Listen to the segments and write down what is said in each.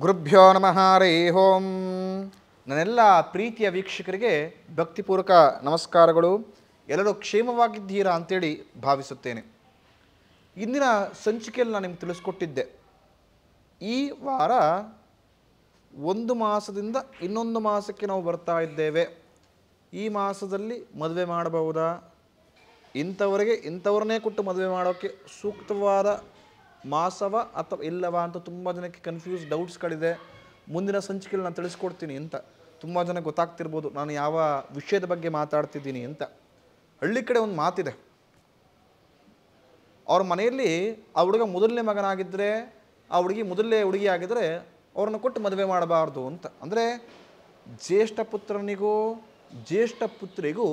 ಗುರುಭ್ಯೋ ನಮಃ ಹರೇ ಓಂ. ನನ್ನೆಲ್ಲ ಪ್ರೀತಿಯ ವೀಕ್ಷಕರಿಗೆ ಭಕ್ತಿಪೂರ್ವಕ ನಮಸ್ಕಾರಗಳು. ಎಲ್ಲರೂ ಕ್ಷೇಮವಾಗಿದ್ದೀರಾ ಅಂತೇಳಿ ಭಾವಿಸುತ್ತೇನೆ. ಇಂದಿನ ಸಂಚಿಕೆಯಲ್ಲಿ ನಾನು ನಿಮ್ಗೆ ತಿಳಿಸ್ಕೊಟ್ಟಿದ್ದೆ, ಈ ವಾರ ಒಂದು ಮಾಸದಿಂದ ಇನ್ನೊಂದು ಮಾಸಕ್ಕೆ ನಾವು ಬರ್ತಾ ಇದ್ದೇವೆ. ಈ ಮಾಸದಲ್ಲಿ ಮದುವೆ ಮಾಡಬಹುದಾ, ಇಂಥವ್ರನ್ನೇ ಕೊಟ್ಟು ಮದುವೆ ಮಾಡೋಕ್ಕೆ ಸೂಕ್ತವಾದ ಮಾಸವ ಅಥವಾ ಇಲ್ಲವಾ ಅಂತ ತುಂಬ ಜನಕ್ಕೆ ಕನ್ಫ್ಯೂಸ್ ಡೌಟ್ಸ್ಗಳಿದೆ. ಮುಂದಿನ ಸಂಚಿಕೆಯಲ್ಲಿ ನಾನು ತಿಳಿಸ್ಕೊಡ್ತೀನಿ ಅಂತ. ತುಂಬ ಜನ ಗೊತ್ತಾಗ್ತಿರ್ಬೋದು ನಾನು ಯಾವ ವಿಷಯದ ಬಗ್ಗೆ ಮಾತಾಡ್ತಿದ್ದೀನಿ ಅಂತ. ಹಳ್ಳಿ ಕಡೆ ಒಂದು ಮಾತಿದೆ, ಅವ್ರ ಮನೆಯಲ್ಲಿ ಆ ಹುಡುಗ ಮೊದಲನೇ ಮಗನಾಗಿದ್ದರೆ, ಆ ಹುಡುಗಿ ಮೊದಲನೇ ಹುಡುಗಿ ಆಗಿದ್ದರೆ ಅವ್ರನ್ನ ಕೊಟ್ಟು ಮದುವೆ ಮಾಡಬಾರ್ದು ಅಂತ. ಅಂದರೆ ಜ್ಯೇಷ್ಠ ಪುತ್ರನಿಗೂ ಜ್ಯೇಷ್ಠ ಪುತ್ರಿಗೂ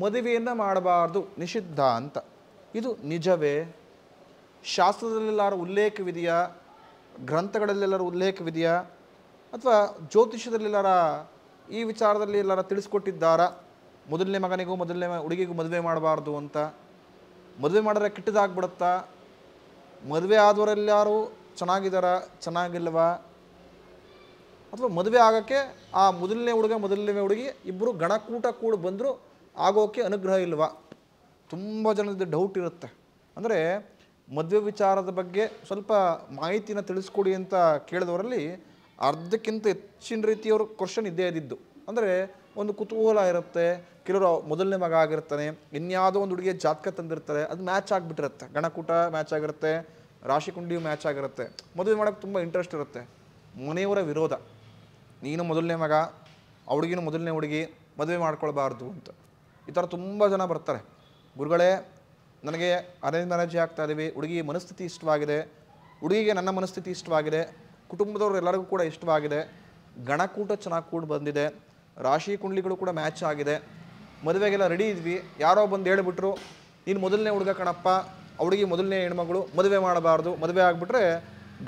ಮದುವೆಯನ್ನು ಮಾಡಬಾರ್ದು, ನಿಷಿದ್ಧ ಅಂತ. ಇದು ನಿಜವೇ? ಶಾಸ್ತ್ರದಲ್ಲೆಲ್ಲಾರು ಉಲ್ಲೇಖವಿದೆಯಾ, ಗ್ರಂಥಗಳಲ್ಲೆಲ್ಲರೂ ಉಲ್ಲೇಖವಿದೆಯಾ, ಅಥವಾ ಜ್ಯೋತಿಷ್ಯದಲ್ಲೆಲ್ಲಾರ ಈ ವಿಚಾರದಲ್ಲಿ ಎಲ್ಲಾರ ತಿಳಿಸ್ಕೊಟ್ಟಿದ್ದಾರಾ? ಮೊದಲನೇ ಮಗನಿಗೂ ಮೊದಲನೇ ಹುಡುಗಿಗೂ ಮದುವೆ ಮಾಡಬಾರ್ದು ಅಂತ. ಮದುವೆ ಮಾಡಿದ್ರೆ ಕೆಟ್ಟದಾಗ್ಬಿಡುತ್ತಾ? ಮದುವೆ ಆದವರೆಲ್ಲಾರು ಚೆನ್ನಾಗಿದ್ದಾರಾ, ಚೆನ್ನಾಗಿಲ್ವಾ? ಅಥವಾ ಮದುವೆ ಆಗೋಕ್ಕೆ ಆ ಮೊದಲನೇ ಹುಡುಗ ಮೊದಲನೇ ಹುಡುಗಿ ಇಬ್ಬರು ಗಣಕೂಟ ಕೂಡ ಬಂದರೂ ಆಗೋಕ್ಕೆ ಅನುಗ್ರಹ ಇಲ್ವಾ? ತುಂಬ ಜನದ ಡೌಟ್ ಇರುತ್ತೆ. ಅಂದರೆ ಮದುವೆ ವಿಚಾರದ ಬಗ್ಗೆ ಸ್ವಲ್ಪ ಮಾಹಿತಿನ ತಿಳಿಸ್ಕೊಡಿ ಅಂತ ಕೇಳಿದವರಲ್ಲಿ ಅರ್ಧಕ್ಕಿಂತ ಹೆಚ್ಚಿನ ರೀತಿಯವರು ಕ್ವಶನ್ ಇದ್ದೇ ಇದ್ದಿದ್ದು. ಅಂದರೆ ಒಂದು ಕುತೂಹಲ ಇರುತ್ತೆ. ಕೆಲವರು ಮೊದಲನೇ ಮಗ ಆಗಿರ್ತಾನೆ, ಇನ್ಯಾವುದೋ ಒಂದು ಹುಡುಗಿಯ ಜಾತಕ ತಂದಿರ್ತಾರೆ, ಅದು ಮ್ಯಾಚ್ ಆಗಿಬಿಟ್ಟಿರುತ್ತೆ, ಗಣಕೂಟ ಮ್ಯಾಚ್ ಆಗಿರುತ್ತೆ, ರಾಶಿಕುಂಡಿಯು ಮ್ಯಾಚ್ ಆಗಿರುತ್ತೆ. ಮದುವೆ ಮಾಡೋಕ್ಕೆ ತುಂಬ ಇಂಟ್ರೆಸ್ಟ್ ಇರುತ್ತೆ. ಮನೆಯವರ ವಿರೋಧ, ನೀನು ಮೊದಲನೇ ಮಗ, ಆ ಹುಡುಗಿನೂ ಮೊದಲನೇ ಹುಡುಗಿ, ಮದುವೆ ಮಾಡ್ಕೊಳ್ಬಾರ್ದು ಅಂತ. ಈ ಥರ ತುಂಬ ಜನ ಬರ್ತಾರೆ. ಗುರುಗಳೇ, ನನಗೆ ಅರೇಂಜ್ ಮ್ಯಾರೇಜ್ ಆಗ್ತಾ ಇದ್ದೀವಿ, ಹುಡುಗಿ ಮನಸ್ಥಿತಿ ಇಷ್ಟವಾಗಿದೆ, ಹುಡುಗಿಗೆ ನನ್ನ ಮನಸ್ಥಿತಿ ಇಷ್ಟವಾಗಿದೆ, ಕುಟುಂಬದವ್ರು ಎಲ್ಲರಿಗೂ ಕೂಡ ಇಷ್ಟವಾಗಿದೆ, ಗಣಕೂಟ ಚೆನ್ನಾಗಿ ಕೂಡ ಬಂದಿದೆ, ರಾಶಿ ಕುಂಡ್ಲಿಗಳು ಕೂಡ ಮ್ಯಾಚ್ ಆಗಿದೆ, ಮದುವೆಗೆಲ್ಲ ರೆಡಿ ಇದ್ವಿ, ಯಾರೋ ಬಂದು ಹೇಳಿಬಿಟ್ರು ನೀನು ಮೊದಲನೇ ಹುಡುಗ ಕಣಪ್ಪ, ಹುಡುಗಿ ಮೊದಲನೇ ಹೆಣ್ಮಗಳು, ಮದುವೆ ಮಾಡಬಾರ್ದು, ಮದುವೆ ಆಗಿಬಿಟ್ರೆ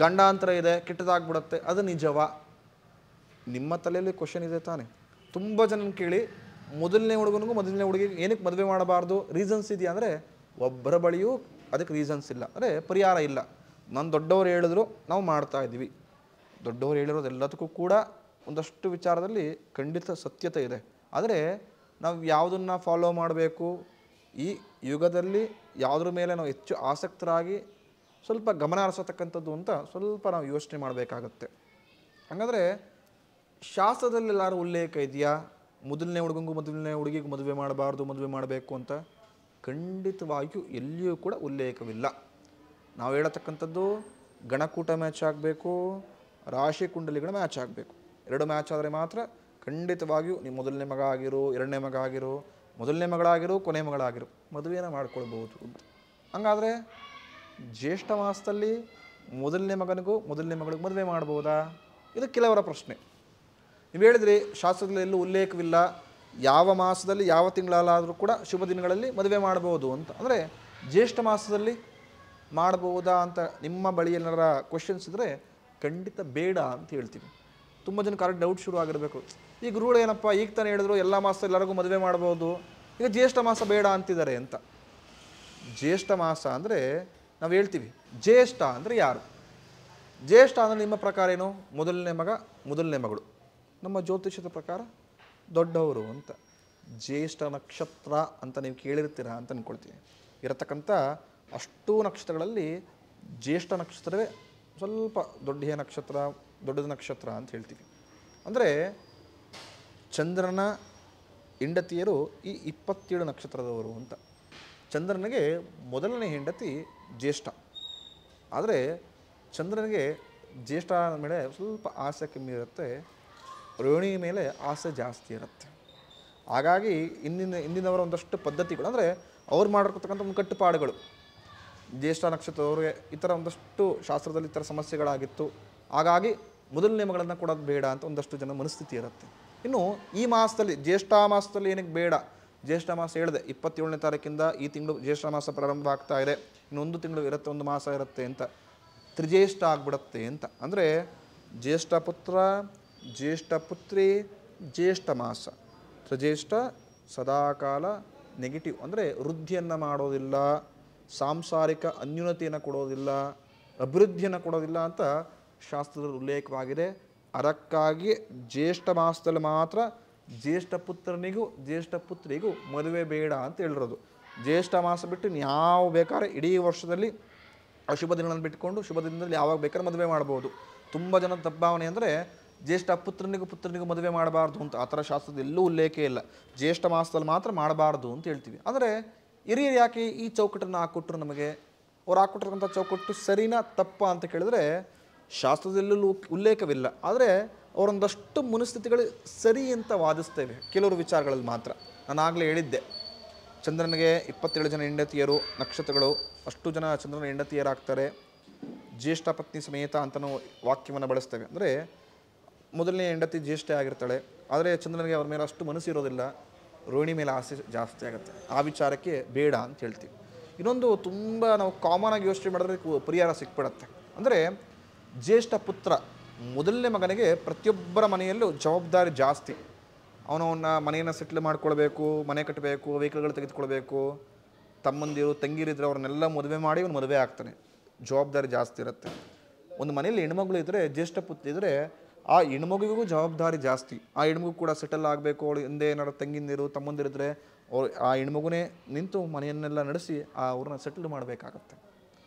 ಗಂಡಾಂತರ ಇದೆ, ಕೆಟ್ಟದಾಗ್ಬಿಡುತ್ತೆ. ಅದು ನಿಜವಾ? ನಿಮ್ಮ ತಲೆಯಲ್ಲಿ ಕ್ವಶನ್ ಇದೆ ತಾನೆ. ತುಂಬ ಜನ ಕೇಳಿ, ಮೊದಲನೇ ಹುಡುಗನಿಗೂ ಮೊದಲನೇ ಹುಡುಗಿಗೆ ಏನಕ್ಕೆ ಮದುವೆ ಮಾಡಬಾರ್ದು, ರೀಸನ್ಸ್ ಇದೆಯಾ ಅಂದರೆ ಒಬ್ಬರ ಬಳಿಯೂ ಅದಕ್ಕೆ ರೀಸನ್ಸ್ ಇಲ್ಲ, ಅಂದರೆ ಪರಿಹಾರ ಇಲ್ಲ. ನಾನು ದೊಡ್ಡವರು ಹೇಳಿದ್ರು ನಾವು ಮಾಡ್ತಾ ಇದ್ದೀವಿ. ದೊಡ್ಡವರು ಹೇಳಿರೋದೆಲ್ಲದಕ್ಕೂ ಕೂಡ ಒಂದಷ್ಟು ವಿಚಾರದಲ್ಲಿ ಖಂಡಿತ ಸತ್ಯತೆ ಇದೆ. ಆದರೆ ನಾವು ಯಾವುದನ್ನು ಫಾಲೋ ಮಾಡಬೇಕು, ಈ ಯುಗದಲ್ಲಿ ಯಾವುದ್ರ ಮೇಲೆ ನಾವು ಹೆಚ್ಚು ಆಸಕ್ತರಾಗಿ ಸ್ವಲ್ಪ ಗಮನ ಹರಿಸತಕ್ಕಂಥದ್ದು ಅಂತ ಸ್ವಲ್ಪ ನಾವು ಯೋಚನೆ ಮಾಡಬೇಕಾಗತ್ತೆ. ಹಾಗಾದರೆ ಶಾಸ್ತ್ರದಲ್ಲೆಲ್ಲಾರು ಉಲ್ಲೇಖ ಇದೆಯಾ ಮೊದಲನೇ ಹುಡುಗಂಗೂ ಮೊದಲನೇ ಹುಡುಗಿಗೂ ಮದುವೆ ಮಾಡಬಾರ್ದು, ಮದುವೆ ಮಾಡಬೇಕು ಅಂತ? ಖಂಡಿತವಾಗಿಯೂ ಎಲ್ಲಿಯೂ ಕೂಡ ಉಲ್ಲೇಖವಿಲ್ಲ. ನಾವು ಹೇಳತಕ್ಕಂಥದ್ದು ಗಣಕೂಟ ಮ್ಯಾಚ್ ಆಗಬೇಕು, ರಾಶಿ ಕುಂಡಲಿಗಳ ಮ್ಯಾಚ್ ಆಗಬೇಕು. ಎರಡು ಮ್ಯಾಚ್ ಆದರೆ ಮಾತ್ರ ಖಂಡಿತವಾಗಿಯೂ ನೀವು ಮೊದಲನೇ ಮಗ ಆಗಿರು, ಎರಡನೇ ಮಗ ಆಗಿರು, ಮೊದಲನೇ ಮಗಳಾಗಿರು, ಕೊನೆ ಮಗಳಾಗಿರು, ಮದುವೆನ ಮಾಡ್ಕೊಳ್ಬೋದು ಅಂತ. ಹಂಗಾದರೆ ಜ್ಯೇಷ್ಠ ಮಾಸದಲ್ಲಿ ಮೊದಲನೇ ಮಗನಿಗೂ ಮೊದಲನೇ ಮಗಳಿಗೂ ಮದುವೆ ಮಾಡ್ಬೋದಾ? ಇದು ಕೆಲವರ ಪ್ರಶ್ನೆ. ನೀವು ಹೇಳಿದ್ರಿ ಶಾಸ್ತ್ರದಲ್ಲಿ ಎಲ್ಲೂ ಉಲ್ಲೇಖವಿಲ್ಲ, ಯಾವ ಮಾಸದಲ್ಲಿ ಯಾವ ತಿಂಗಳಲ್ಲಾದರೂ ಕೂಡ ಶುಭ ದಿನಗಳಲ್ಲಿ ಮದುವೆ ಮಾಡ್ಬೋದು ಅಂತ. ಅಂದರೆ ಜ್ಯೇಷ್ಠ ಮಾಸದಲ್ಲಿ ಮಾಡ್ಬೋದಾ ಅಂತ ನಿಮ್ಮ ಬಳಿ ಏನಾರ ಕ್ವಶನ್ಸ್ ಇದ್ದರೆ ಖಂಡಿತ ಬೇಡ ಅಂತ ಹೇಳ್ತೀವಿ. ತುಂಬ ಜನ ಕರೆಕ್ಟ್ ಡೌಟ್ ಶುರು ಆಗಿರಬೇಕು. ಈ ಗುರುಗಳು ಏನಪ್ಪ ಈಗ ತಾನೇ ಹೇಳಿದ್ರು ಎಲ್ಲ ಮಾಸ ಎಲ್ಲರಿಗೂ ಮದುವೆ ಮಾಡ್ಬೋದು, ಈಗ ಜ್ಯೇಷ್ಠ ಮಾಸ ಬೇಡ ಅಂತಿದ್ದಾರೆ ಅಂತ. ಜ್ಯೇಷ್ಠ ಮಾಸ ಅಂದರೆ ನಾವು ಹೇಳ್ತೀವಿ, ಜ್ಯೇಷ್ಠ ಅಂದರೆ ಯಾರು? ಜ್ಯೇಷ್ಠ ಅಂದರೆ ನಿಮ್ಮ ಪ್ರಕಾರ ಏನು? ಮೊದಲನೇ ಮಗ ಮೊದಲನೇ ಮಗಳು. ನಮ್ಮ ಜ್ಯೋತಿಷ್ಯದ ಪ್ರಕಾರ ದೊಡ್ಡವರು ಅಂತ. ಜ್ಯೇಷ್ಠ ನಕ್ಷತ್ರ ಅಂತ ನೀವು ಕೇಳಿರ್ತೀರಾ ಅಂತ ಅಂದ್ಕೊಳ್ತೀನಿ. ಇರತಕ್ಕಂಥ ಅಷ್ಟೂ ನಕ್ಷತ್ರಗಳಲ್ಲಿ ಜ್ಯೇಷ್ಠ ನಕ್ಷತ್ರವೇ ಸ್ವಲ್ಪ ದೊಡ್ಡ ನಕ್ಷತ್ರ, ದೊಡ್ಡದ ನಕ್ಷತ್ರ ಅಂತ ಹೇಳ್ತೀವಿ. ಅಂದರೆ ಚಂದ್ರನ ಹೆಂಡತಿಯರು ಈ 27 ನಕ್ಷತ್ರದವರು ಅಂತ. ಚಂದ್ರನಿಗೆ ಮೊದಲನೇ ಹೆಂಡತಿ ಜ್ಯೇಷ್ಠ. ಆದರೆ ಚಂದ್ರನಿಗೆ ಜ್ಯೇಷ್ಠ ಮೇಲೆ ಸ್ವಲ್ಪ ಆಸೆ ಕಮ್ಮಿ ಇರುತ್ತೆ, ರೋಹಿಣಿ ಮೇಲೆ ಆಸೆ ಜಾಸ್ತಿ ಇರುತ್ತೆ. ಹಾಗಾಗಿ ಇಂದಿನವರ ಒಂದಷ್ಟು ಪದ್ಧತಿಗಳು, ಅಂದರೆ ಅವ್ರು ಮಾಡಿರ್ತಕ್ಕಂಥ ಒಂದು ಕಟ್ಟುಪಾಡುಗಳು, ಜ್ಯೇಷ್ಠ ನಕ್ಷತ್ರದವ್ರಿಗೆ ಈ ಥರ ಒಂದಷ್ಟು ಶಾಸ್ತ್ರದಲ್ಲಿ ಈ ಥರ ಸಮಸ್ಯೆಗಳಾಗಿತ್ತು. ಹಾಗಾಗಿ ಮೊದಲನೇ ಮಗಳನ್ನು ಕೊಡೋದು ಬೇಡ ಅಂತ ಒಂದಷ್ಟು ಜನ ಮನಸ್ಥಿತಿ ಇರುತ್ತೆ. ಇನ್ನು ಈ ಮಾಸದಲ್ಲಿ ಜ್ಯೇಷ್ಠ ಮಾಸದಲ್ಲಿ ಏನಕ್ಕೆ ಬೇಡ? ಜ್ಯೇಷ್ಠ ಮಾಸ ಹೇಳಿದೆ 27ನೇ ತಾರೀಕಿಂದ ಈ ತಿಂಗಳು ಜ್ಯೇಷ್ಠ ಮಾಸ ಪ್ರಾರಂಭ ಆಗ್ತಾ ಇದೆ, ಇನ್ನೊಂದು ತಿಂಗಳು ಇರುತ್ತೆ, ಒಂದು ಮಾಸ ಇರುತ್ತೆ ಅಂತ, ತ್ರಿಜ್ಯೇಷ್ಠ ಆಗ್ಬಿಡುತ್ತೆ ಅಂತ. ಅಂದರೆ ಜ್ಯೇಷ್ಠ ಪುತ್ರ, ಜ್ಯೇಷ್ಠ ಪುತ್ರಿ, ಜ್ಯೇಷ್ಠ ಮಾಸ. ತ್ರಿಜ್ಯೇಷ್ಠ ಸದಾಕಾಲ ನೆಗೆಟಿವ್, ಅಂದರೆ ವೃದ್ಧಿಯನ್ನು ಮಾಡೋದಿಲ್ಲ, ಸಾಂಸಾರಿಕ ಅನ್ಯೂನತೆಯನ್ನು ಕೊಡೋದಿಲ್ಲ, ಅಭಿವೃದ್ಧಿಯನ್ನು ಕೊಡೋದಿಲ್ಲ ಅಂತ ಶಾಸ್ತ್ರದಲ್ಲಿ ಉಲ್ಲೇಖವಾಗಿದೆ. ಅದಕ್ಕಾಗಿ ಜ್ಯೇಷ್ಠ ಮಾಸದಲ್ಲಿ ಮಾತ್ರ ಜ್ಯೇಷ್ಠ ಪುತ್ರನಿಗೂ ಜ್ಯೇಷ್ಠ ಪುತ್ರಿಗೂ ಮದುವೆ ಬೇಡ ಅಂತ ಹೇಳಿರೋದು. ಜ್ಯೇಷ್ಠ ಮಾಸ ಬಿಟ್ಟು ಯಾವ ಬೇಕಾದ್ರೆ ಇಡೀ ವರ್ಷದಲ್ಲಿ ಅಶುಭ ದಿನಗಳನ್ನು ಬಿಟ್ಕೊಂಡು ಶುಭ ದಿನದಲ್ಲಿ ಯಾವಾಗ ಬೇಕಾದ್ರೆ ಮದುವೆ ಮಾಡ್ಬೋದು. ತುಂಬ ಜನ ತಪ್ಪಾವಣೆ ಅಂದರೆ ಜ್ಯೇಷ್ಠ ಪುತ್ರನಿಗೂ ಮದುವೆ ಮಾಡಬಾರ್ದು ಅಂತ. ಆ ಥರ ಶಾಸ್ತ್ರದ ಎಲ್ಲೂ ಉಲ್ಲೇಖ ಇಲ್ಲ. ಜ್ಯೇಷ್ಠ ಮಾಸದಲ್ಲಿ ಮಾತ್ರ ಮಾಡಬಾರ್ದು ಅಂತ ಹೇಳ್ತೀವಿ. ಆದರೆ ಹಿರಿಯರು ಯಾಕೆ ಈ ಚೌಕಟ್ಟನ್ನು ಹಾಕ್ಕೊಟ್ರು ನಮಗೆ? ಅವ್ರು ಹಾಕ್ಕೊಟ್ಟಿರ್ತಕ್ಕಂಥ ಚೌಕಟ್ಟು ಸರಿನಾ ತಪ್ಪ ಅಂತ ಕೇಳಿದ್ರೆ ಶಾಸ್ತ್ರದಲ್ಲೂ ಉಲ್ಲೇಖವಿಲ್ಲ. ಆದರೆ ಅವರೊಂದಷ್ಟು ಮನಸ್ಥಿತಿಗಳು ಸರಿ ಅಂತ ವಾದಿಸ್ತೇವೆ ಕೆಲವರು ವಿಚಾರಗಳಲ್ಲಿ ಮಾತ್ರ. ನಾನು ಆಗಲೇ ಹೇಳಿದ್ದೆ, ಚಂದ್ರನಿಗೆ 27 ಜನ ಹೆಂಡತಿಯರು, ನಕ್ಷತ್ರಗಳು ಅಷ್ಟು ಜನ ಚಂದ್ರನ ಹೆಂಡತಿಯರಾಗ್ತಾರೆ. ಜ್ಯೇಷ್ಠ ಪತ್ನಿ ಸಮೇತ ಅಂತಲೂ ವಾಕ್ಯವನ್ನು ಬಳಸ್ತೇವೆ. ಅಂದರೆ ಮೊದಲನೇ ಹೆಂಡತಿ ಜ್ಯೇಷ್ಠ ಆಗಿರ್ತಾಳೆ, ಆದರೆ ಚಂದ್ರನಿಗೆ ಅವ್ರ ಮೇಲೆ ಅಷ್ಟು ಮನಸ್ಸು ಇರೋದಿಲ್ಲ, ರೋಹಿಣಿ ಮೇಲೆ ಆಸೆ ಜಾಸ್ತಿ ಆಗುತ್ತೆ. ಆ ವಿಚಾರಕ್ಕೆ ಬೇಡ ಅಂತ ಹೇಳ್ತೀವಿ. ಇನ್ನೊಂದು ತುಂಬ ನಾವು ಕಾಮನ್ ಆಗಿ ಯೋಚನೆ ಮಾಡಿದ್ರೆ ಪರಿಹಾರ ಸಿಕ್ಬಿಡತ್ತೆ. ಅಂದರೆ ಜ್ಯೇಷ್ಠ ಪುತ್ರ ಮೊದಲನೇ ಮಗನಿಗೆ ಪ್ರತಿಯೊಬ್ಬರ ಮನೆಯಲ್ಲೂ ಜವಾಬ್ದಾರಿ ಜಾಸ್ತಿ. ಅವನವನ್ನ ಮನೆಯನ್ನು ಸೆಟ್ಲ್ ಮಾಡ್ಕೊಳ್ಬೇಕು, ಮನೆ ಕಟ್ಟಬೇಕು, ವೆಹಿಕಲ್ಗಳು ತೆಗೆದುಕೊಳ್ಬೇಕು. ತಮ್ಮಂದಿರು ತಂಗಿರಿದ್ರೆ ಅವ್ರನ್ನೆಲ್ಲ ಮದುವೆ ಮಾಡಿ ಅವನು ಮದುವೆ ಆಗ್ತಾನೆ. ಜವಾಬ್ದಾರಿ ಜಾಸ್ತಿ ಇರುತ್ತೆ. ಒಂದು ಮನೆಯಲ್ಲಿ ಹೆಣ್ಮಗಳು ಇದ್ದರೆ, ಜ್ಯೇಷ್ಠ ಪುತ್ರ ಇದ್ದರೆ ಆ ಹೆಣ್ಮಗುವಿಗೂ ಜವಾಬ್ದಾರಿ ಜಾಸ್ತಿ. ಆ ಹೆಣ್ಮಗು ಕೂಡ ಸೆಟಲ್ ಆಗಬೇಕು. ಅವಳು ಹಿಂದೆ ಏನಾದ್ರು ತಂಗಿಂದಿರು ತಮ್ಮಂದಿರಿದ್ರೆ ಅವ್ರು ಆ ಹೆಣ್ಮಗುನೇ ನಿಂತು ಮನೆಯನ್ನೆಲ್ಲ ನಡೆಸಿ ಅವ್ರನ್ನ ಸೆಟಲ್ ಮಾಡಬೇಕಾಗತ್ತೆ.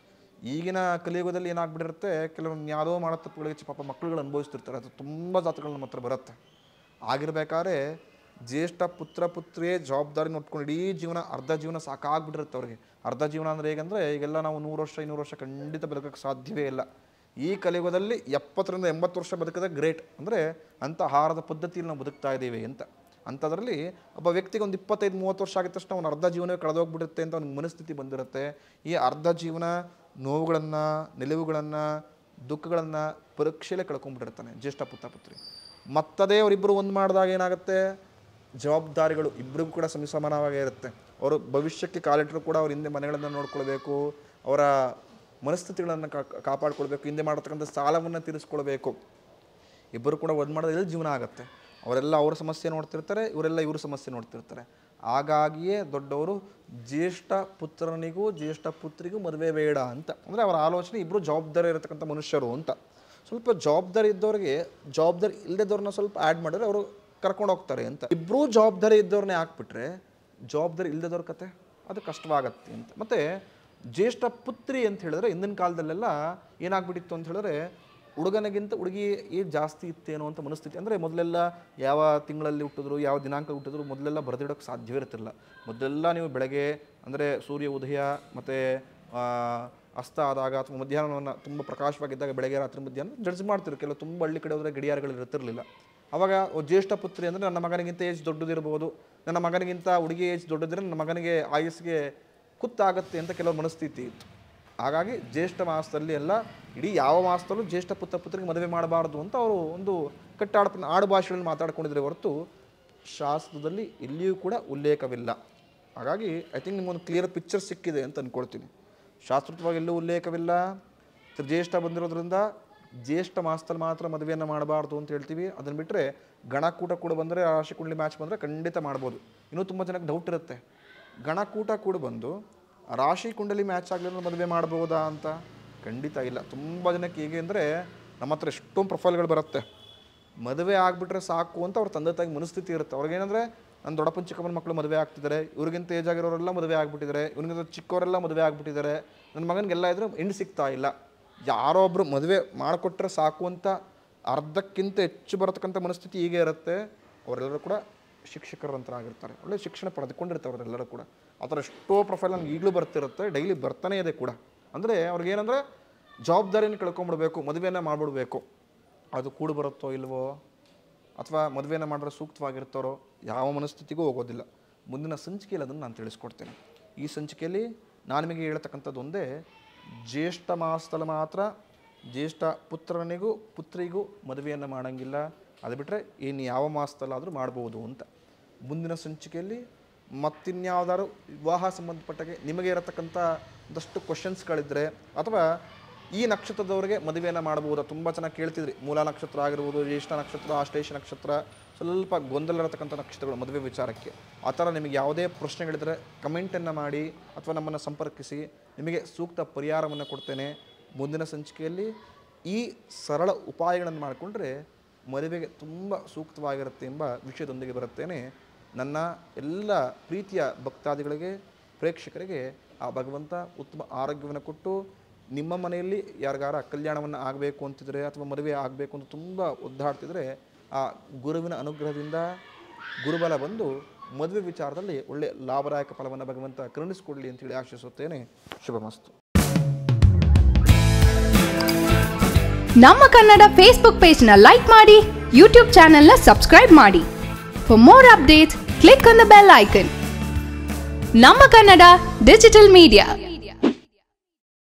ಈಗಿನ ಕಲಿಯುಗದಲ್ಲಿ ಏನಾಗ್ಬಿಟ್ಟಿರುತ್ತೆ, ಕೆಲವೊಂದು ಯಾವುದೋ ಮಾಡೋ ತಪ್ಪುಗಳಿಗೆ ಪಾಪ ಮಕ್ಕಳುಗಳು ಅನುಭವಿಸ್ತಿರ್ತಾರೆ. ಅದು ತುಂಬ ಜಾತಗಳು ನಮ್ಮ ಹತ್ರ ಬರುತ್ತೆ. ಆಗಿರ್ಬೇಕಾದ್ರೆ ಜ್ಯೇಷ್ಠ ಪುತ್ರ ಪುತ್ರಿಯೇ ಜವಾಬ್ದಾರಿ ನೋಡ್ಕೊಂಡು ಇಡೀ ಜೀವನ, ಅರ್ಧ ಜೀವನ ಸಾಕಾಗ್ಬಿಟ್ಟಿರುತ್ತೆ ಅವ್ರಿಗೆ. ಅರ್ಧ ಜೀವನ ಅಂದರೆ ಹೇಗೆಂದರೆ, ಈಗೆಲ್ಲ ನಾವು 100 ವರ್ಷ 200 ವರ್ಷ ಖಂಡಿತ ಬದುಕೋಕ್ಕೆ ಸಾಧ್ಯವೇ ಇಲ್ಲ. ಈ ಕಲಿಯುಗದಲ್ಲಿ 70ರಿಂದ 80 ವರ್ಷ ಬದುಕಿದ್ರೆ ಗ್ರೇಟ್. ಅಂದರೆ ಅಂಥ ಆಹಾರದ ಪದ್ಧತಿಯಲ್ಲಿ ನಾವು ಬದುಕ್ತಾ ಇದ್ದೀವಿ ಅಂತ. ಅಂಥದ್ರಲ್ಲಿ ಒಬ್ಬ ವ್ಯಕ್ತಿಗೆ ಒಂದು 25-30 ವರ್ಷ ಆಗಿದ ತಕ್ಷಣ ಅವ್ನು ಅರ್ಧ ಜೀವನವೇ ಕಳೆದೋಗ್ಬಿಡುತ್ತೆ ಅಂತ ಅವ್ನಿಗೆ ಮನಸ್ಥಿತಿ ಬಂದಿರುತ್ತೆ. ಈ ಅರ್ಧ ಜೀವನ ನೋವುಗಳನ್ನು, ನಿಲುವುಗಳನ್ನು, ದುಃಖಗಳನ್ನು ಪರೀಕ್ಷೆಯಲ್ಲೇ ಕಳ್ಕೊಂಡ್ಬಿಟ್ಟಿರ್ತಾನೆ ಜ್ಯೇಷ್ಠ ಪುತ್ರ ಪುತ್ರಿ. ಮತ್ತದೇ ಅವರಿಬ್ಬರು ಒಂದು ಮಾಡಿದಾಗ ಏನಾಗುತ್ತೆ, ಜವಾಬ್ದಾರಿಗಳು ಇಬ್ಬರಿಗೂ ಕೂಡ ಸಮಾನವಾಗೇ ಇರುತ್ತೆ. ಅವರು ಭವಿಷ್ಯಕ್ಕೆ ಕಾಲಿಟ್ಟರು ಕೂಡ ಅವ್ರ ಹಿಂದೆ ಮನೆಗಳನ್ನು ನೋಡ್ಕೊಳ್ಬೇಕು, ಅವರ ಮನಸ್ಥಿತಿಗಳನ್ನು ಕಾಪಾಡ್ಕೊಳ್ಬೇಕು, ಹಿಂದೆ ಮಾಡತಕ್ಕಂಥ ಸಾಲವನ್ನು ತೀರಿಸ್ಕೊಳ್ಬೇಕು. ಇಬ್ಬರು ಕೂಡ ಒಂದು ಮಾಡೋದ್ರಲ್ಲಿ ಜೀವನ ಆಗುತ್ತೆ. ಅವರೆಲ್ಲ ಅವ್ರ ಸಮಸ್ಯೆ ನೋಡ್ತಿರ್ತಾರೆ, ಇವರೆಲ್ಲ ಇವ್ರ ಸಮಸ್ಯೆ ನೋಡ್ತಿರ್ತಾರೆ. ಹಾಗಾಗಿಯೇ ದೊಡ್ಡವರು ಜ್ಯೇಷ್ಠ ಪುತ್ರನಿಗೂ ಜ್ಯೇಷ್ಠ ಪುತ್ರಿಗೂ ಮದುವೆ ಬೇಡ ಅಂತ. ಅಂದರೆ ಅವರ ಆಲೋಚನೆ ಇಬ್ಬರು ಜವಾಬ್ದಾರಿ ಇರತಕ್ಕಂಥ ಮನುಷ್ಯರು ಅಂತ. ಸ್ವಲ್ಪ ಜವಾಬ್ದಾರಿ ಇದ್ದವ್ರಿಗೆ ಜವಾಬ್ದಾರಿ ಇಲ್ಲದವ್ರನ್ನ ಸ್ವಲ್ಪ ಆ್ಯಡ್ ಮಾಡಿದ್ರೆ ಅವರು ಕರ್ಕೊಂಡು ಹೋಗ್ತಾರೆ ಅಂತ. ಇಬ್ಬರೂ ಜವಾಬ್ದಾರಿ ಇದ್ದವ್ರನ್ನೇ ಹಾಕ್ಬಿಟ್ರೆ ಜವಾಬ್ದಾರಿ ಇಲ್ಲದವ್ರ ಕತೆ ಅದು ಕಷ್ಟವಾಗತ್ತೆ ಅಂತ. ಮತ್ತು ಜ್ಯೇಷ್ಠ ಪುತ್ರಿ ಅಂತ ಹೇಳಿದ್ರೆ ಹಿಂದಿನ ಕಾಲದಲ್ಲೆಲ್ಲ ಏನಾಗ್ಬಿಟ್ಟಿತ್ತು ಅಂತ ಹೇಳಿದ್ರೆ, ಹುಡುಗನಿಗಿಂತ ಹುಡುಗಿ ಏಜ್ ಜಾಸ್ತಿ ಇತ್ತೇನೋ ಅಂತ ಮನಸ್ಥಿತಿ. ಅಂದರೆ ಮೊದಲೆಲ್ಲ ಯಾವ ತಿಂಗಳಲ್ಲಿ ಹುಟ್ಟಿದ್ರು, ಯಾವ ದಿನಾಂಕ ಹುಟ್ಟಿದ್ರು ಮೊದಲೆಲ್ಲ ಬರೆದಿಡೋಕ್ಕೆ ಸಾಧ್ಯವೇ ಇರ್ತಿಲ್ಲ. ಮೊದಲೆಲ್ಲ ನೀವು ಬೆಳಗ್ಗೆ ಅಂದರೆ ಸೂರ್ಯ ಉದಯ ಮತ್ತು ಅಸ್ತ ಆದಾಗ ಅಥವಾ ಮಧ್ಯಾಹ್ನವನ್ನು ತುಂಬ ಪ್ರಕಾಶವಾಗಿದ್ದಾಗ ಬೆಳಗ್ಗೆ ರಾತ್ರಿ ಮಧ್ಯಾಹ್ನ ಜಡ್ಜ್ ಮಾಡ್ತಿದ್ರು. ಕೆಲವು ತುಂಬ ಹಳ್ಳಿ ಕಡೆ ಹೋದರೆ ಗಡಿಯಾರಗಳು ಇರ್ತಿರಲಿಲ್ಲ. ಆವಾಗ ಜ್ಯೇಷ್ಠ ಪುತ್ರಿ ಅಂದರೆ ನನ್ನ ಮಗನಿಗಿಂತ ಏಜ್ ದೊಡ್ಡದಿರ್ಬೋದು, ನನ್ನ ಮಗನಿಗಿಂತ ಹುಡುಗಿ ಏಜ್ ದೊಡ್ಡದಿದ್ರೆ ನನ್ನ ಮಗನಿಗೆ ಆಯುಸ್ಸಿಗೆ ಕುತ್ತಾಗತ್ತೆ ಅಂತ ಕೆಲವ್ರ ಮನಸ್ಥಿತಿ ಇತ್ತು. ಹಾಗಾಗಿ ಜ್ಯೇಷ್ಠ ಮಾಸದಲ್ಲಿ ಎಲ್ಲ ಇಡೀ ಯಾವ ಮಾಸದಲ್ಲೂ ಜ್ಯೇಷ್ಠ ಪುತ್ರ ಪುತ್ರಿಗೆ ಮದುವೆ ಮಾಡಬಾರ್ದು ಅಂತ ಅವರು ಒಂದು ಆಡು ಭಾಷೆಗಳಲ್ಲಿ ಮಾತಾಡ್ಕೊಂಡಿದ್ರೆ ಹೊರತು ಶಾಸ್ತ್ರದಲ್ಲಿ ಎಲ್ಲಿಯೂ ಕೂಡ ಉಲ್ಲೇಖವಿಲ್ಲ. ಹಾಗಾಗಿ ಐ ಥಿಂಕ್ ನಿಮಗೊಂದು ಕ್ಲಿಯರ್ ಪಿಕ್ಚರ್ ಸಿಕ್ಕಿದೆ ಅಂತ ಅಂದ್ಕೊಳ್ತೀನಿ. ಶಾಸ್ತ್ರವಾಗಿ ಎಲ್ಲೂ ಉಲ್ಲೇಖವಿಲ್ಲ. ಜ್ಯೇಷ್ಠ ಬಂದಿರೋದ್ರಿಂದ ಜ್ಯೇಷ್ಠ ಮಾಸದಲ್ಲಿ ಮಾತ್ರ ಮದುವೆಯನ್ನು ಮಾಡಬಾರ್ದು ಅಂತ ಹೇಳ್ತೀವಿ. ಅದನ್ನು ಬಿಟ್ಟರೆ ಗಣಕೂಟ ಕೂಡ ಬಂದರೆ, ರಾಶಿ ಕುಂಡಲಿ ಮ್ಯಾಚ್ ಬಂದರೆ ಖಂಡಿತ ಮಾಡ್ಬೋದು. ಇನ್ನೂ ತುಂಬ ಜನಕ್ಕೆ ಡೌಟ್ ಇರುತ್ತೆ, ಗಣಕೂಟ ಕೂಡ ಬಂದು ರಾಶಿ ಕುಂಡಲಿ ಮ್ಯಾಚ್ ಆಗಲಿಲ್ಲ ಮದುವೆ ಮಾಡ್ಬೋದಾ ಅಂತ. ಖಂಡಿತ ಇಲ್ಲ. ತುಂಬ ಜನಕ್ಕೆ ಹೇಗೆ ಅಂದರೆ, ನಮ್ಮ ಹತ್ರ ಎಷ್ಟೊಂದು ಪ್ರೊಫೈಲ್ಗಳು ಬರುತ್ತೆ, ಮದುವೆ ಆಗಿಬಿಟ್ರೆ ಸಾಕು ಅಂತ ಅವ್ರ ತಂದೆ ತಾಯಿ ಮನಸ್ಥಿತಿ ಇರುತ್ತೆ. ಅವ್ರಿಗೇನಂದರೆ, ನನ್ನ ದೊಡ್ಡಪ್ಪನ ಚಿಕ್ಕಮ್ಮನ ಮಕ್ಕಳು ಮದುವೆ ಆಗ್ತಿದ್ದಾರೆ, ಇವ್ರಿಗಿಂತ ಏಜ್ ಆಗಿರೋರೆಲ್ಲ ಮದುವೆ ಆಗಿಬಿಟ್ಟಿದ್ದಾರೆ, ಇವ್ರಿಗಿಂತ ಚಿಕ್ಕವರೆಲ್ಲ ಮದುವೆ ಆಗಿಬಿಟ್ಟಿದ್ದಾರೆ, ನನ್ನ ಮಗನಿಗೆಲ್ಲ ಇದ್ರೂ ಹೆಣ್ಣು ಸಿಗ್ತಾ ಇಲ್ಲ. ಯಾರೋ ಒಬ್ಬರು ಮದುವೆ ಮಾಡಿಕೊಟ್ರೆ ಸಾಕು ಅಂತ ಅರ್ಧಕ್ಕಿಂತ ಹೆಚ್ಚು ಬರತಕ್ಕಂಥ ಮನಸ್ಥಿತಿ ಹೀಗೆ ಇರುತ್ತೆ. ಅವರೆಲ್ಲರೂ ಕೂಡ ಶಿಕ್ಷಕರಂತರಾಗಿರ್ತಾರೆ, ಒಳ್ಳೆ ಶಿಕ್ಷಣ ಪಡೆದುಕೊಂಡಿರ್ತಾರೆ ಅವರೆಲ್ಲರೂ ಕೂಡ. ಆ ಥರ ಎಷ್ಟೋ ಪ್ರೊಫೈಲ್ ನನಗೆ ಈಗಲೂ ಬರ್ತಿರುತ್ತೆ, ಡೈಲಿ ಬರ್ತಾನೆ ಇದೆ ಕೂಡ. ಅಂದರೆ ಅವ್ರಿಗೇನಂದರೆ ಜವಾಬ್ದಾರಿಯನ್ನು ಕಳ್ಕೊಂಬಿಡ್ಬೇಕು, ಮದುವೆಯನ್ನು ಮಾಡಿಬಿಡ್ಬೇಕು. ಅದು ಕೂಡ ಬರುತ್ತೋ ಇಲ್ವೋ, ಅಥವಾ ಮದುವೆಯನ್ನು ಮಾಡಿದ್ರೆ ಸೂಕ್ತವಾಗಿರ್ತಾರೋ, ಯಾವ ಮನಸ್ಥಿತಿಗೂ ಹೋಗೋದಿಲ್ಲ. ಮುಂದಿನ ಸಂಚಿಕೆಯಲ್ಲಿ ಅದನ್ನು ನಾನು ತಿಳಿಸ್ಕೊಡ್ತೇನೆ. ಈ ಸಂಚಿಕೆಯಲ್ಲಿ ನಾನು ನಿಮಗೆ ಹೇಳ್ತಕ್ಕಂಥದ್ದು ಒಂದೇ, ಜ್ಯೇಷ್ಠ ಮಾಸದಲ್ಲಿ ಮಾತ್ರ ಜ್ಯೇಷ್ಠ ಪುತ್ರನಿಗೂ ಪುತ್ರಿಗೂ ಮದುವೆಯನ್ನು ಮಾಡೋಂಗಿಲ್ಲ. ಅದು ಬಿಟ್ಟರೆ ಇನ್ನು ಯಾವ ಮಾಸದಲ್ಲಾದರೂ ಮಾಡ್ಬೋದು ಅಂತ. ಮುಂದಿನ ಸಂಚಿಕೆಯಲ್ಲಿ ಮತ್ತಿನ್ಯಾವುದಾದ್ರು ವಿವಾಹ ಸಂಬಂಧಪಟ್ಟಾಗೆ ನಿಮಗೆ ಇರತಕ್ಕಂಥ ಒಂದಷ್ಟು ಕ್ವಶನ್ಸ್ಗಳಿದ್ದರೆ, ಅಥವಾ ಈ ನಕ್ಷತ್ರದವರಿಗೆ ಮದುವೆಯನ್ನು ಮಾಡ್ಬೋದಾ, ತುಂಬ ಚೆನ್ನಾಗಿ ಕೇಳ್ತಿದ್ರಿ. ಮೂಲ ನಕ್ಷತ್ರ ಆಗಿರ್ಬೋದು, ಜ್ಯೇಷ್ಠ ನಕ್ಷತ್ರ, ಆಶ್ಲೇಷ ನಕ್ಷತ್ರ, ಸ್ವಲ್ಪ ಗೊಂದಲ ಇರತಕ್ಕಂಥ ನಕ್ಷತ್ರಗಳು ಮದುವೆ ವಿಚಾರಕ್ಕೆ. ಆ ಥರ ನಿಮಗೆ ಯಾವುದೇ ಪ್ರಶ್ನೆಗಳಿದ್ದರೆ ಕಮೆಂಟನ್ನು ಮಾಡಿ ಅಥವಾ ನಮ್ಮನ್ನು ಸಂಪರ್ಕಿಸಿ, ನಿಮಗೆ ಸೂಕ್ತ ಪರಿಹಾರವನ್ನು ಕೊಡ್ತೇನೆ. ಮುಂದಿನ ಸಂಚಿಕೆಯಲ್ಲಿ ಈ ಸರಳ ಉಪಾಯಗಳನ್ನು ಮಾಡಿಕೊಂಡ್ರೆ ಮದುವೆಗೆ ತುಂಬ ಸೂಕ್ತವಾಗಿರುತ್ತೆ ಎಂಬ ವಿಷಯದೊಂದಿಗೆ ಬರುತ್ತೇನೆ. ನನ್ನ ಎಲ್ಲ ಪ್ರೀತಿಯ ಭಕ್ತಾದಿಗಳಿಗೆ, ಪ್ರೇಕ್ಷಕರಿಗೆ ಆ ಭಗವಂತ ಉತ್ತಮ ಆರೋಗ್ಯವನ್ನು ಕೊಟ್ಟು, ನಿಮ್ಮ ಮನೆಯಲ್ಲಿ ಯಾರಿಗಾರ ಕಲ್ಯಾಣವನ್ನು ಆಗಬೇಕು ಅಂತಿದ್ರೆ ಅಥವಾ ಮದುವೆ ಆಗಬೇಕು ಅಂತ ತುಂಬ ಒದ್ದಾಡ್ತಿದ್ರೆ ಆ ಗುರುವಿನ ಅನುಗ್ರಹದಿಂದ ಗುರುಬಲ ಬಂದು ಮದುವೆ ವಿಚಾರದಲ್ಲಿ ಒಳ್ಳೆಯ ಲಾಭದಾಯಕ ಫಲವನ್ನು ಭಗವಂತ ಕರುಣಿಸಿಕೊಡಲಿ ಅಂತೇಳಿ ಆಶಿಸುತ್ತೇನೆ. ಶುಭಮಸ್ತು. ನಮ್ಮ ಕನ್ನಡ ಫೇಸ್ಬುಕ್ ಪೇಜ್ನ ಲೈಕ್ ಮಾಡಿ, ಯೂಟ್ಯೂಬ್ ಚಾನೆಲ್ನ ಸಬ್ಸ್ಕ್ರೈಬ್ ಮಾಡಿ. For more updates click on the bell icon. ನಮ್ಮ ಕನ್ನಡ ಡಿಜಿಟಲ್ ಮೀಡಿಯಾ.